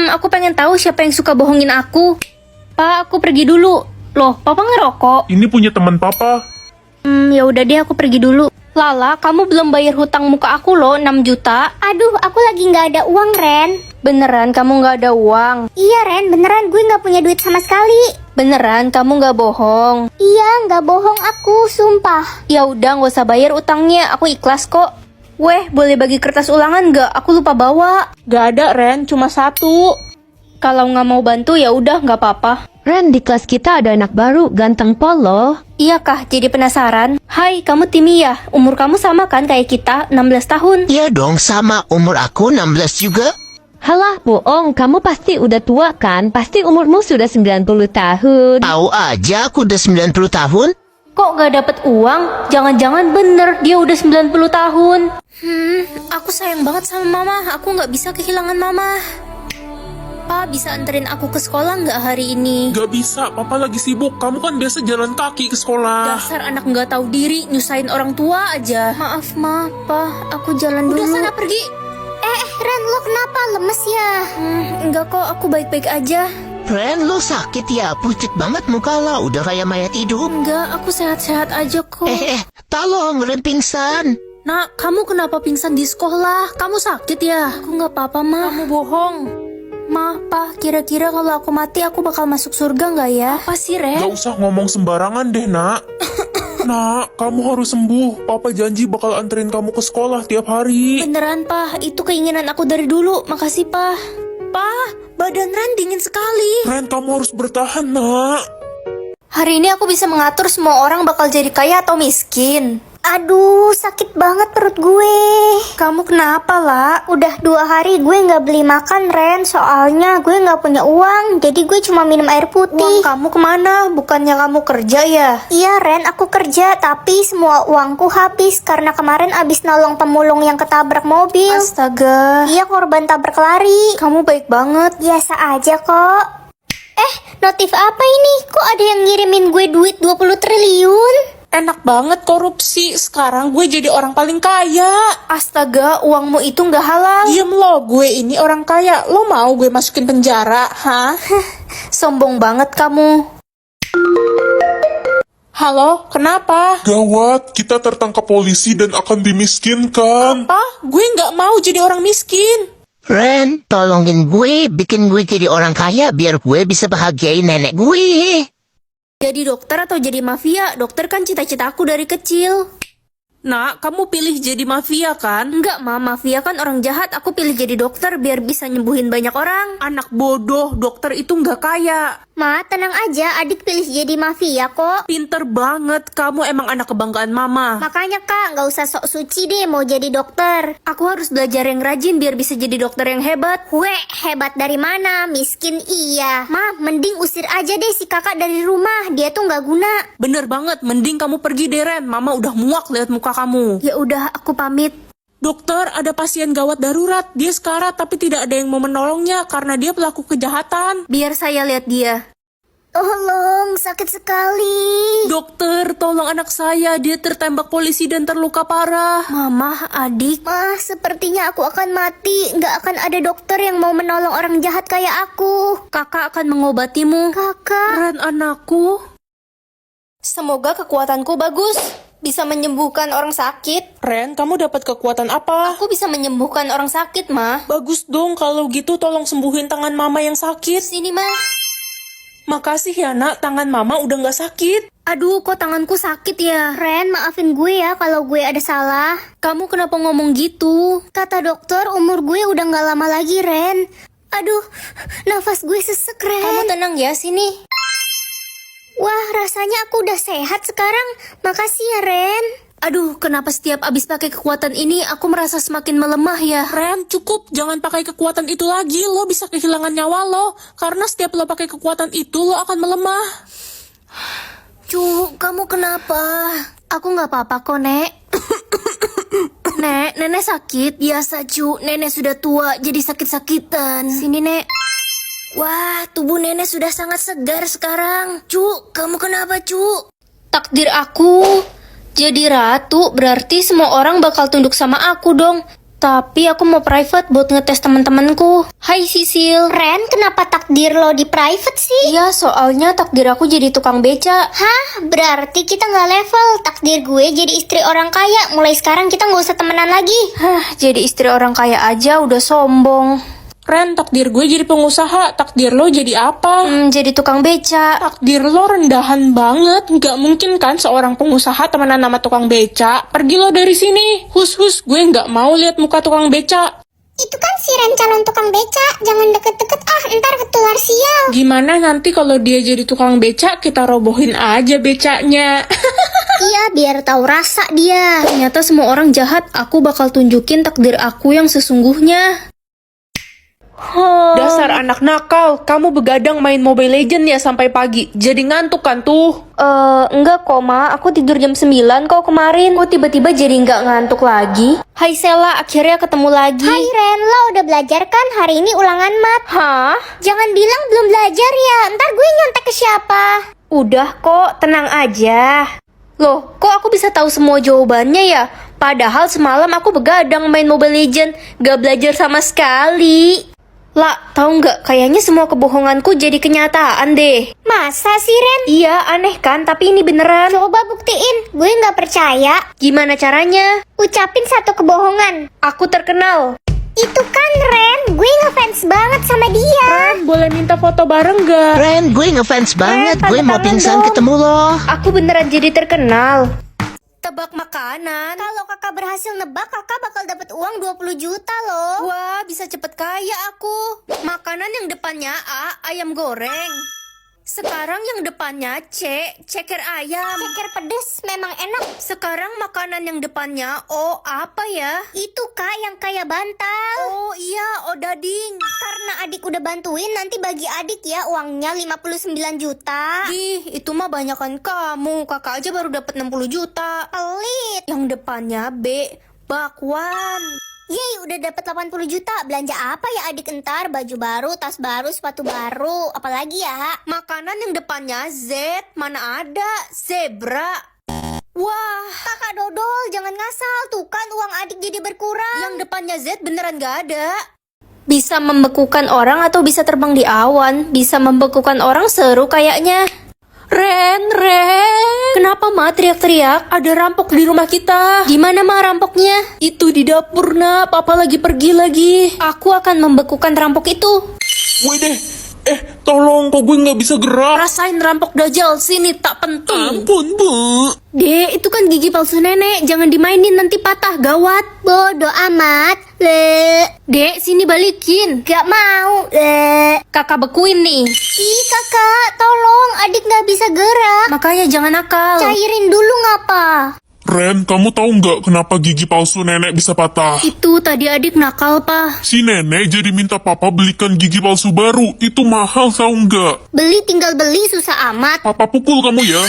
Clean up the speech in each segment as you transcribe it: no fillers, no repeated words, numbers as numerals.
Aku pengen tahu siapa yang suka bohongin aku. Pa, aku pergi dulu. Loh, papa ngerokok? Ini punya teman papa. Ya udah deh, aku pergi dulu. Lala, kamu belum bayar hutang muka aku loh, 6 juta. Aduh, aku lagi nggak ada uang, Ren. Beneran kamu nggak ada uang? Iya, Ren, beneran gue nggak punya duit sama sekali. Beneran kamu nggak bohong? Iya, nggak bohong aku, sumpah. Ya udah, nggak usah bayar utangnya, aku ikhlas kok. Weh, boleh bagi kertas ulangan nggak? Aku lupa bawa. Gak ada, Ren, cuma 1. Kalau nggak mau bantu ya udah, nggak apa-apa. Ren, di kelas kita ada anak baru, ganteng pol loh. Iya kah, jadi penasaran. Hai, kamu Timi ya? Umur kamu sama kan kayak kita, 16 tahun. Iya dong, sama umur aku 16 juga. Halah, bohong, kamu pasti udah tua kan? Pasti umurmu sudah 90 tahun. Tahu aja aku udah 90 tahun. Kok nggak dapet uang? Jangan-jangan bener dia udah 90 tahun. Aku sayang banget sama mama. Aku nggak bisa kehilangan mama. Pa, bisa anterin aku ke sekolah nggak hari ini? Gak bisa, papa lagi sibuk. Kamu kan biasa jalan kaki ke sekolah. Dasar anak nggak tahu diri, nyusahin orang tua aja. Maaf ma, pa, aku jalan dulu. Udah sana pergi. Ren, lo kenapa? Lemes ya? Enggak kok, aku baik-baik aja. Ren, lo sakit ya? Pucat banget muka lo, udah kayak mayat hidup. Enggak, aku sehat-sehat aja kok. Tolong, Ren pingsan. Nak, kamu kenapa pingsan di sekolah? Kamu sakit ya? Aku nggak apa-apa, Ma. Kamu bohong. Ma, Pa, kira-kira kalau aku mati aku bakal masuk surga nggak ya? Apa sih, Ren? Gak usah ngomong sembarangan deh, nak. Nak, kamu harus sembuh. Papa janji bakal anterin kamu ke sekolah tiap hari. Beneran, Pa. Itu keinginan aku dari dulu. Makasih, Pa. Pa, badan Ren dingin sekali. Ren, kamu harus bertahan, nak. Hari ini aku bisa mengatur semua orang bakal jadi kaya atau miskin. Aduh, sakit banget perut gue. Kamu kenapa, La? Udah 2 hari gue nggak beli makan, Ren. Soalnya gue nggak punya uang. Jadi gue cuma minum air Uang putih. kamu kemana? Bukannya kamu kerja ya? Iya, Ren, aku kerja. Tapi semua uangku habis. Karena kemarin abis nolong pemulung yang ketabrak mobil. Astaga. Iya, korban tabrak lari. Kamu baik banget. Biasa aja kok. Notif apa ini? Kok ada yang ngirimin gue duit 20 triliun? Enak banget korupsi. Sekarang gue jadi orang paling kaya. Astaga, uangmu itu nggak halal. Diem lo, gue ini orang kaya. Lo mau gue masukin penjara, hah? Sombong banget kamu. Halo, kenapa? Gawat, kita tertangkap polisi dan akan dimiskinkan. Apa? Gue nggak mau jadi orang miskin. Ren, tolongin gue, bikin gue jadi orang kaya biar gue bisa bahagiain nenek gue. Jadi dokter atau jadi mafia? Dokter kan cita-cita aku dari kecil. Nak, kamu pilih jadi mafia kan? Enggak, Ma. Mafia kan orang jahat. Aku pilih jadi dokter biar bisa nyembuhin banyak orang. Anak bodoh, dokter itu nggak kaya. Ma, tenang aja. Adik pilih jadi mafia kok. Pinter banget, kamu emang anak kebanggaan mama. Makanya kak, nggak usah sok suci deh mau jadi dokter. Aku harus belajar yang rajin biar bisa jadi dokter yang hebat. Weh, hebat dari mana? Miskin iya. Ma, mending usir aja deh si kakak dari rumah. Dia tuh nggak guna. Bener banget, mending kamu pergi deh Ren. Mama udah muak lihat muka kamu. Ya udah, aku pamit. Dokter, ada pasien gawat darurat. Dia sekarat tapi tidak ada yang mau menolongnya karena dia pelaku kejahatan. Biar saya lihat dia. Tolong, sakit sekali. Dokter, tolong anak saya. Dia tertembak polisi dan terluka parah. Mama, adik. Ma, sepertinya aku akan mati. Nggak akan ada dokter yang mau menolong orang jahat kayak aku. Kakak akan mengobatimu. Kakak. Ren, anakku. Semoga kekuatanku bagus. Bisa menyembuhkan orang sakit. Ren, kamu dapat kekuatan apa? Aku bisa menyembuhkan orang sakit, Ma. Bagus dong, kalau gitu tolong sembuhin tangan mama yang sakit. Sini, Ma. Makasih ya nak, tangan mama udah gak sakit. Aduh, kok tanganku sakit ya? Ren, maafin gue ya kalau gue ada salah. Kamu kenapa ngomong gitu? Kata dokter, umur gue udah nggak lama lagi, Ren. Aduh, nafas gue sesek, Ren. Kamu tenang ya, sini. Wah, rasanya aku udah sehat sekarang. Makasih ya, Ren. Aduh, kenapa setiap abis pakai kekuatan ini aku merasa semakin melemah ya? Ren, cukup, jangan pakai kekuatan itu lagi. Lo bisa kehilangan nyawa lo. Karena setiap lo pakai kekuatan itu, lo akan melemah. Cu, kamu kenapa? Aku nggak apa-apa kok, Nek. Nek, nenek sakit. Biasa, Cu. Nenek sudah tua, jadi sakit-sakitan. Sini, Nek. Wah, tubuh nenek sudah sangat segar sekarang. Cu, kamu kenapa, Cu? Takdir aku jadi ratu, berarti semua orang bakal tunduk sama aku dong. Tapi aku mau private buat ngetes teman-temanku. Hai Sisil. Ren, kenapa takdir lo di private sih? Iya, soalnya takdir aku jadi tukang beca. Hah? Berarti kita nggak level. Takdir gue jadi istri orang kaya. Mulai sekarang kita nggak usah temenan lagi. Hah, jadi istri orang kaya aja udah sombong. Ren, takdir gue jadi pengusaha. Takdir lo jadi apa? Jadi tukang beca. Takdir lo rendahan banget. Nggak mungkin kan seorang pengusaha temenan sama tukang beca. Pergi lo dari sini. Hus, gue nggak mau lihat muka tukang beca. Itu kan si Ren calon tukang beca. Jangan deket-deket ntar ketular sial. Gimana nanti kalau dia jadi tukang beca, kita robohin aja becanya. Iya, biar tahu rasa dia. Ternyata semua orang jahat. Aku bakal tunjukin takdir aku yang sesungguhnya. Dasar anak nakal, kamu begadang main Mobile Legend ya sampai pagi. Jadi ngantuk kan tuh? Enggak kok Ma, aku tidur jam 9 kok kemarin. Kok tiba-tiba jadi nggak ngantuk lagi? Hai Sela, akhirnya ketemu lagi. Hai Ren, lo udah belajar kan? Hari ini ulangan mat. Hah? Jangan bilang belum belajar ya. Ntar gue nyontek ke siapa? Udah kok, tenang aja. Loh, kok aku bisa tahu semua jawabannya ya? Padahal semalam aku begadang main Mobile Legend, gak belajar sama sekali. Lah, tahu nggak? Kayaknya semua kebohonganku jadi kenyataan deh. Masa sih Ren? Iya, aneh kan? Tapi ini beneran. Coba buktiin. Gue nggak percaya. Gimana caranya? Ucapin satu kebohongan. Aku terkenal. Itu kan Ren, gue ngefans banget sama dia. Ren, boleh minta foto bareng nggak? Ren, gue ngefans banget. tanda Gue mau tangan pingsan dong. ketemu lo. Aku beneran jadi terkenal. Tebak makanan. Kalau kakak berhasil nebak, kakak bakal dapat uang 20 juta loh. Wah, bisa cepet kaya aku. Makanan yang depannya A, ayam goreng. Sekarang yang depannya C, ceker ayam. Ceker pedes memang enak. Sekarang makanan yang depannya O, apa ya? Itu kak yang kayak bantal. Oh iya, odading. Karena adik udah bantuin, nanti bagi adik ya uangnya 59 juta. Ih, itu mah banyakan kamu. Kakak aja baru dapat 60 juta. Pelit. Yang depannya B, bakwan. Yeay, udah dapat 80 juta. Belanja apa ya adik entar? Baju baru, tas baru, sepatu baru. Apalagi ya? Makanan yang depannya Z, mana ada? Zebra. Wah, Kakak dodol, jangan ngasal. Tuh kan uang adik jadi berkurang. yang depannya Z beneran gak ada. Bisa membekukan orang atau bisa terbang di awan. Bisa membekukan orang seru kayaknya. Ren. Kenapa Ma teriak-teriak? Ada rampok di rumah kita. Gimana Ma rampoknya? Itu di dapur nak. Papa lagi pergi lagi. Aku akan membekukan rampok itu. Woi deh, tolong kok gue nggak bisa gerak. Rasain rampok dajjal. Sini tak pentung. Ampun, Bu. Dek, itu kan gigi palsu nenek. Jangan dimainin nanti patah. Gawat. Bodoh amat. Dek, sini balikin. Gak mau. Kakak bekuin nih. Ih kakak, tolong. Adik gak bisa gerak. Makanya jangan nakal. Cairin dulu ngapa? Ren, kamu tahu nggak kenapa gigi palsu nenek bisa patah? Itu tadi adik nakal, Pak. Si nenek jadi minta papa belikan gigi palsu baru. Itu mahal, tahu nggak? Beli tinggal beli, susah amat. Papa pukul kamu ya.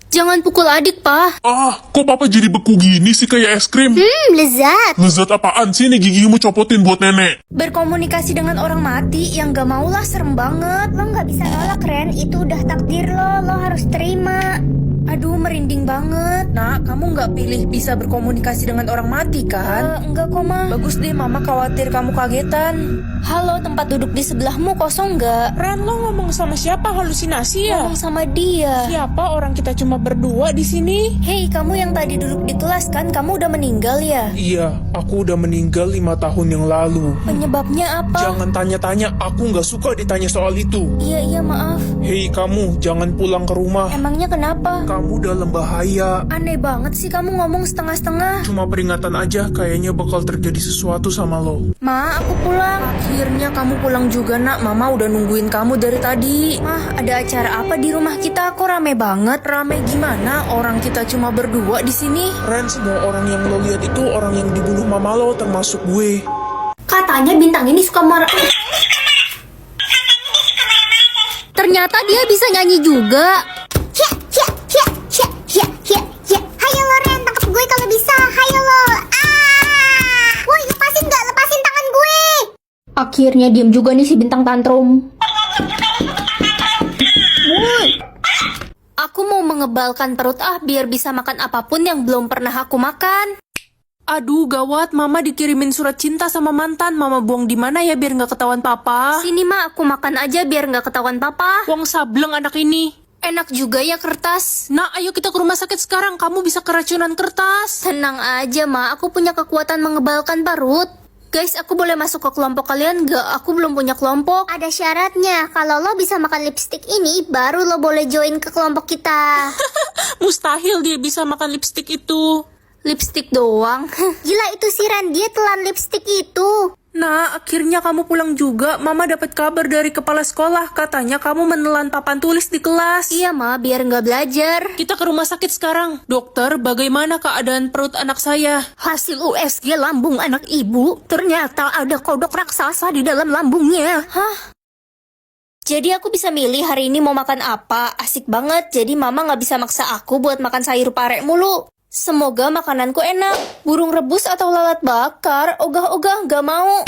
Jangan pukul adik, Pak. Kok papa jadi beku gini sih kayak es krim? Lezat. Lezat apaan sih nih gigimu copotin buat nenek? Berkomunikasi dengan orang mati yang gak maulah serem banget. Lo gak bisa nolak Ren, itu udah takdir lo harus terima. Aduh, merinding banget. Nak, kamu nggak pilih bisa berkomunikasi dengan orang mati kan? Enggak kok, Ma. Bagus deh, Mama khawatir kamu kagetan. Halo, tempat duduk di sebelahmu kosong nggak? Ren, lo ngomong sama siapa? Halusinasi ya? Ngomong sama dia. Siapa? Orang kita cuma berdua di sini. Hei, kamu yang tadi duduk di kelas kan? Kamu udah meninggal ya? Iya, aku udah meninggal 5 tahun yang lalu. Penyebabnya apa? Jangan tanya-tanya, aku nggak suka ditanya soal itu. Iya, maaf. Hei kamu, jangan pulang ke rumah. Emangnya kenapa? Kamu dalam bahaya. Aneh banget sih kamu ngomong setengah-setengah. Cuma peringatan aja, kayaknya bakal terjadi sesuatu sama lo. Ma, aku pulang. Akhirnya kamu pulang juga, Nak. Mama udah nungguin kamu dari tadi. Mah, ada acara apa di rumah kita? Kok rame banget? Rame gimana? Orang kita cuma berdua di sini. Ren, semua orang yang lo lihat itu orang yang dibunuh mama lo, termasuk gue. Katanya bintang ini suka marah. Ternyata dia bisa nyanyi juga. Hayo lo Ren, tangkap gue kalau bisa. Hayo lo. Woi, lepasin gak? Lepasin tangan gue. Akhirnya diem juga nih si bintang tantrum. Aku mau mengebalkan perut biar bisa makan apapun yang belum pernah aku makan. Aduh, gawat. Mama dikirimin surat cinta sama mantan. Mama buang di mana ya biar nggak ketahuan papa? Sini Ma, aku makan aja biar nggak ketahuan papa. Wong sableng anak ini. Enak juga ya kertas. Nah, ayo kita ke rumah sakit sekarang. Kamu bisa keracunan kertas. Tenang aja Ma, aku punya kekuatan mengebalkan parut. Guys, aku boleh masuk ke kelompok kalian nggak? Aku belum punya kelompok. Ada syaratnya, kalau lo bisa makan lipstick ini, baru lo boleh join ke kelompok kita. Mustahil dia bisa makan lipstik itu. Lipstick doang. Gila itu si Ren, dia telan lipstick itu. Nah, akhirnya kamu pulang juga. Mama dapat kabar dari kepala sekolah. Katanya kamu menelan papan tulis di kelas. Iya Ma, biar nggak belajar. Kita ke rumah sakit sekarang. Dokter, bagaimana keadaan perut anak saya? Hasil USG lambung anak ibu, ternyata ada kodok raksasa di dalam lambungnya. Hah? Jadi aku bisa milih hari ini mau makan apa. Asik banget, jadi mama nggak bisa maksa aku buat makan sayur pare mulu. Semoga makananku enak. Burung rebus atau lalat bakar? Ogah-ogah, nggak mau.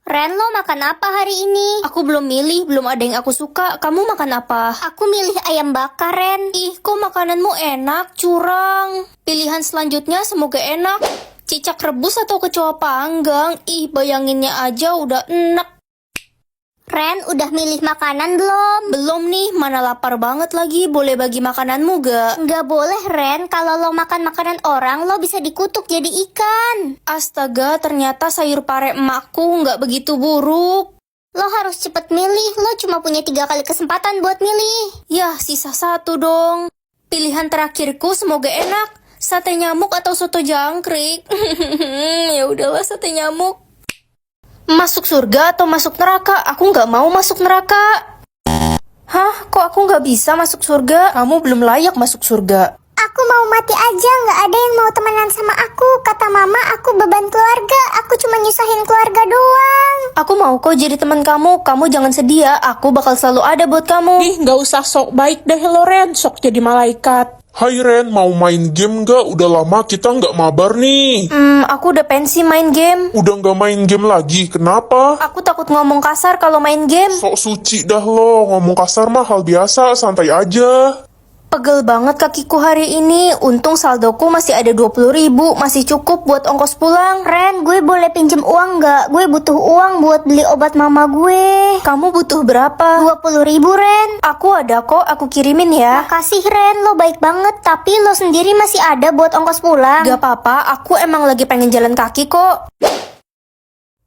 Ren, lo makan apa hari ini? Aku belum milih, belum ada yang aku suka. Kamu makan apa? Aku milih ayam bakar, Ren. Ih, kok makananmu enak, curang. Pilihan selanjutnya semoga enak. Cicak rebus atau kecoa panggang? Ih, bayanginnya aja udah enak. Ren, udah milih makanan belum? Belum nih, mana lapar banget lagi. Boleh bagi makananmu gak? Nggak boleh, Ren. Kalau lo makan makanan orang, lo bisa dikutuk jadi ikan. Astaga, ternyata sayur pare emakku nggak begitu buruk. Lo harus cepet milih. Lo cuma punya 3 kali kesempatan buat milih. Yah, sisa 1 dong. Pilihan terakhirku semoga enak. Sate nyamuk atau soto jangkrik? Ya udahlah, sate nyamuk. Masuk surga atau masuk neraka? Aku nggak mau masuk neraka. Hah? Kok aku nggak bisa masuk surga? Kamu belum layak masuk surga. Aku mau mati aja, nggak ada yang mau temenan sama aku. Kata mama, aku beban keluarga. Aku cuma nyusahin keluarga doang. Aku mau kok jadi teman kamu. Kamu jangan sedih ya. Aku bakal selalu ada buat kamu. Ih, nggak usah sok baik deh Loren, sok jadi malaikat. Hai Ren, mau main game nggak? Udah lama kita nggak mabar nih. Aku udah pensi main game. Udah nggak main game lagi, kenapa? Aku takut ngomong kasar kalau main game. Sok suci dah lo, ngomong kasar mah hal biasa, santai aja. Pegel banget kakiku hari ini. Untung saldoku masih ada 20.000. Masih cukup buat ongkos pulang. Ren, gue boleh pinjem uang nggak? Gue butuh uang buat beli obat mama gue. Kamu butuh berapa? 20.000, Ren. Aku ada kok, aku kirimin ya. Makasih, Ren. Lo baik banget. Tapi lo sendiri masih ada buat ongkos pulang. Gak apa-apa, aku emang lagi pengen jalan kaki kok.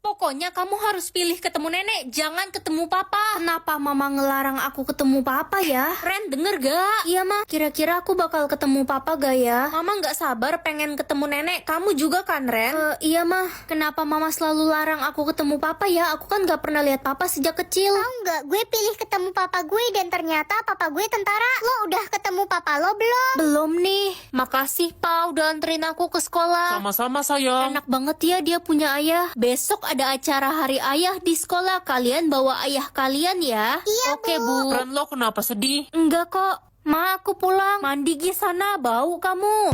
Pokoknya kamu harus pilih ketemu nenek, jangan ketemu papa. Kenapa mama ngelarang aku ketemu papa ya? Ren, denger gak? Iya mah, kira-kira aku bakal ketemu papa gak ya? Mama gak sabar pengen ketemu nenek, kamu juga kan Ren? Iya mah, kenapa mama selalu larang aku ketemu papa ya? Aku kan gak pernah lihat papa sejak kecil. Tahu nggak? Gue pilih ketemu papa gue dan ternyata papa gue tentara. Lo udah ketemu papa lo belum? Belum nih. Makasih Pa udah anterin aku ke sekolah. Sama-sama sayang. Enak banget ya dia punya ayah. Besok ada acara hari ayah di sekolah. Kalian bawa ayah kalian ya? Iya, Oke Bu. Bu. Ren, lo kenapa sedih? Enggak kok. Ma, aku pulang. Mandi gi sana, bau kamu.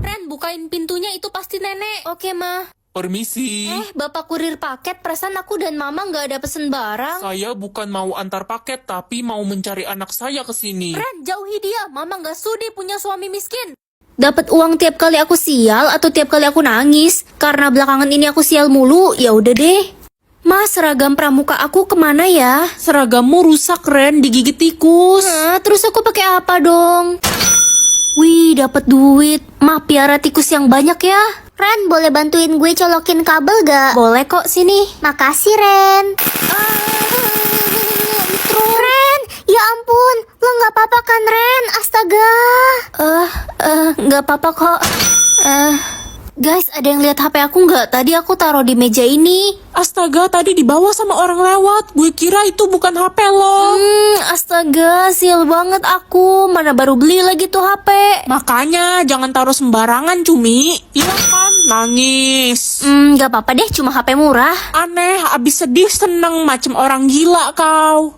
Ren, bukain pintunya, itu pasti nenek. Oke, Ma. Permisi. Bapak kurir paket, perasaan aku dan Mama nggak ada pesen barang. Saya bukan mau antar paket, tapi mau mencari anak saya ke sini. Ren, jauhi dia. Mama nggak sudi punya suami miskin. Dapat uang tiap kali aku sial atau tiap kali aku nangis. Karena belakangan ini aku sial mulu, ya udah deh. Mas, seragam pramuka aku kemana ya? Seragammu rusak, Ren, digigit tikus. Terus aku pakai apa dong? Wih, dapat duit. Ma, piara tikus yang banyak ya. Ren, boleh bantuin gue colokin kabel gak? Boleh kok, sini. Makasih, Ren. Ren, ya ampun, lo nggak apa-apa kan, Ren? Astaga. Nggak apa-apa kok. Guys, ada yang lihat HP aku nggak? Tadi aku taruh di meja ini. Astaga, tadi dibawa sama orang lewat. Gue kira itu bukan HP lo. Astaga, sial banget aku. Mana baru beli lagi tuh HP. Makanya jangan taruh sembarangan, Cumi. Iya kan, nangis. Nggak apa-apa deh, cuma HP murah. Aneh, abis sedih seneng macem orang gila kau.